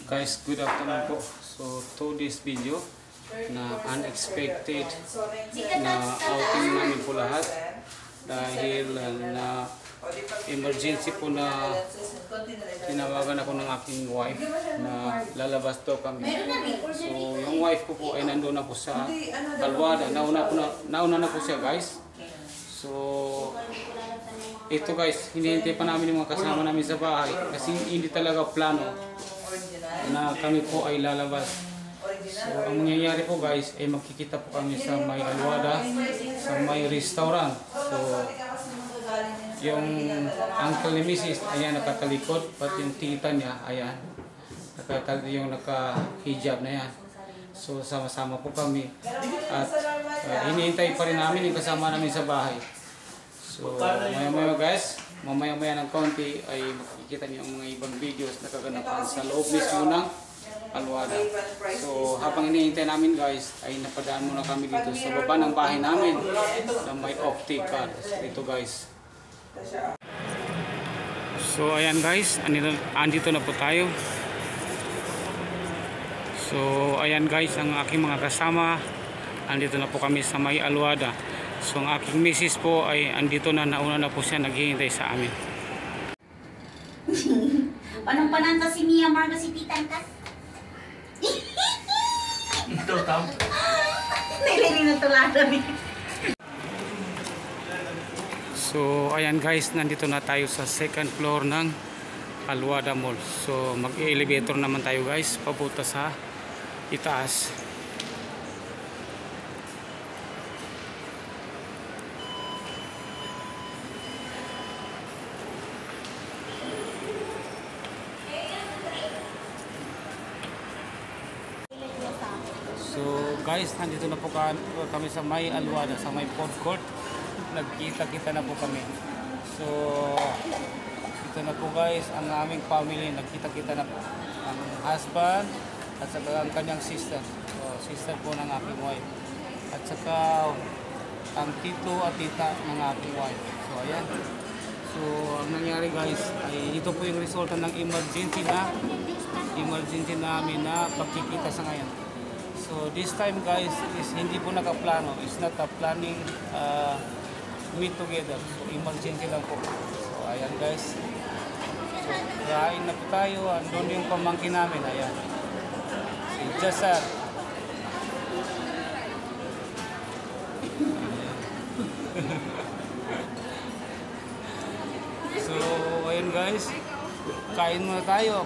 Guys, good afternoon po. So, to this video na unexpected na outing namin po lahat dahil na emergency po na tinawagan ako ng aking wife na lalabas daw kami. So, yung wife ko po ay nandun na po sa Alwada. Nauna na po siya, guys. So, ito guys, hinihintay pa namin yung mga kasama namin sa bahay kasi hindi talaga plano na kami po ay lalabas. So, ang mangyayari po guys ay magkikita po kami sa may Alwada, sa may restaurant. So, yung uncle ni Mrs. ayan nakatalikod, pati yung tita niya ayan yung naka-hijab na yan. So, sama-sama po kami at hinihintay pa rin namin yung kasama namin sa bahay. So, maya-maya guys, mamaya-maya ng konti ay makikita niyo ang mga ibang videos na kaganapan sa loob mismo ng Alwada. So, habang hinihintay namin guys, ay napadaan muna kami dito sa baba ng bahay namin na may optical. Dito guys. So, ayan guys, andito na po tayo. So, ayan guys, ang aking mga kasama, andito na po kami sa may Alwada. So, ang aking misis po ay andito na, nauna na po siya, naghihintay sa amin. Anong pananta si Mia Marga si Titantas? Ito, Tam. Nililinutulada niya. So, ayan guys, nandito na tayo sa second floor ng Alwada Mall. So, mag-elevator naman tayo guys, papunta sa itaas. So guys, nandito na po kami sa may Alwada, sa may food court. Nagkita-kita na po kami. So, ito na po guys, ang aming family. Nagkita-kita na po. Ang husband at saka ang kanyang sister. So, sister po ng aking wife. At saka ang tito at tita ng aking wife. So, ayan. So, ang nangyari guys, ay ito po yung resulta ng emergency namin na pagkikita sa ngayon. So this time guys is hindi po nakaplano. It's not a planning meet together. So emergency lang po. So ayan guys. So kain na po tayo. Andun yung pamangkin namin. Ayan. Si Jasar. So ayan guys. Kain muna tayo.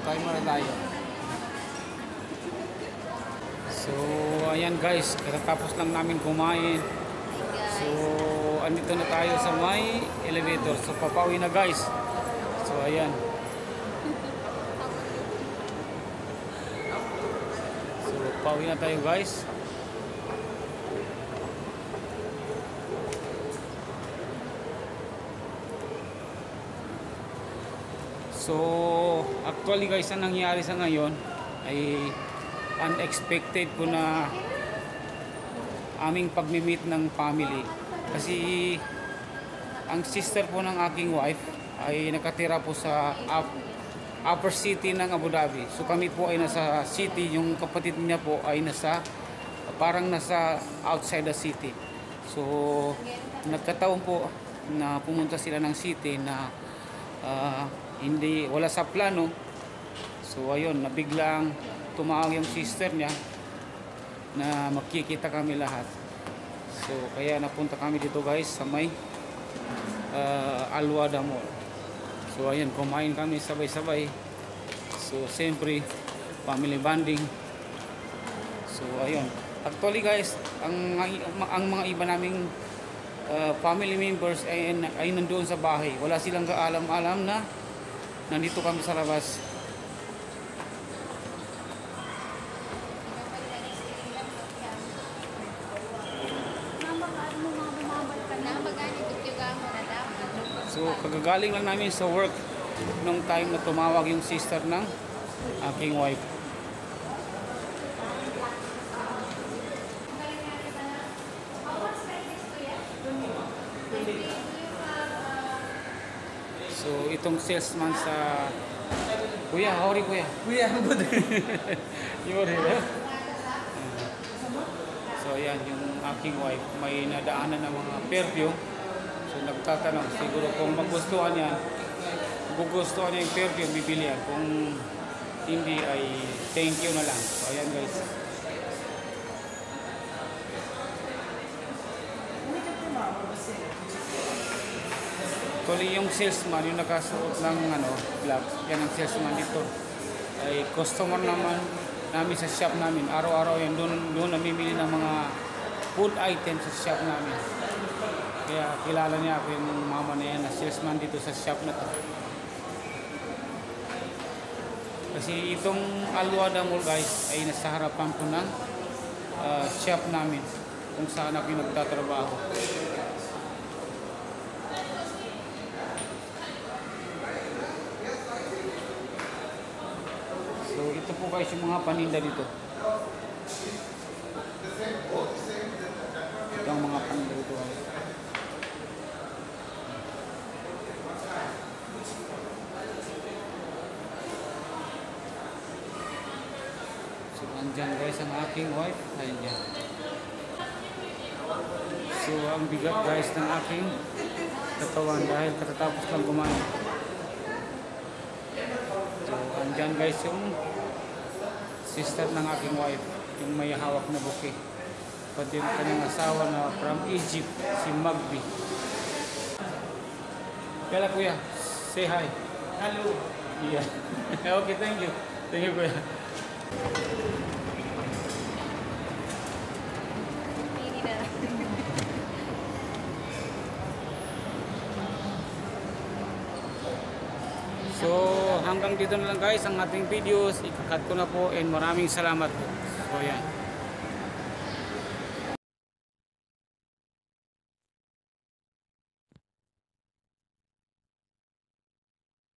So, ayan guys, katapos lang namin kumain. So, andito na tayo sa may elevator. So, papauwi na guys. So, ayan. So, pauwi na tayo guys. So, actually guys, ang nangyari sa ngayon ay unexpected po na aming pagmi-meet ng family kasi ang sister po ng aking wife ay nakatira po sa upper city ng Abu Dhabi. So kami po ay nasa city, yung kapatid niya po ay parang nasa outside the city. So nagkataon po na pumunta sila ng city na wala sa plano. So ayun, nabiglang tumawag yung sister niya na magkikita kami lahat. So kaya napunta kami dito guys sa may Alwada Mall. So ayan, kumain kami sabay-sabay. So siyempre family bonding. So ayun, actually guys, ang mga iba naming family members ay nandoon sa bahay. Wala silang kaalam-alam na nandito kami sa labas. So, kagagaling lang namin sa work nung time na tumawag yung sister ng aking wife. So, itong salesman sa Kuya, hori kuya. Kuya, ang budo. Yuri, So yan, yung aking wife, may nadaanan ng mga perfume. So nagtatanong, siguro kung magustuhan niya, gugustuhan niya yung perfume, bibili yan. Kung hindi ay thank you na lang. So ayan guys. Actually yung salesman, yung nakasuot ng gloves, yan ang salesman dito. Ay customer naman namin sa shop namin. Araw-araw yan, doon namimili ng mga food items sa shop namin. Kaya kilala niya ako yung mama na yan na salesman dito sa shop na to. Kasi itong Alwada Mall guys ay nasa harapan po ng shop namin kung saan ako yung nagtatrabaho. So ito po guys yung mga paninda dito. Ito ang mga paninda dito guys. So andyan guys ang aking wife. Andyan. So ang bigat guys ng aking katawan dahil katatapos lang kumain. So andyan guys yung sister ng aking wife, yung may hawak na buke. Pati yung kanyang asawa na from Egypt, si Magbi. Kaya kuya, say hi. Hello. Yeah. Okay, thank you. Thank you kuya. So hanggang dito na lang guys ang ating videos. Ikakat ko na po and maraming salamat po. So yan.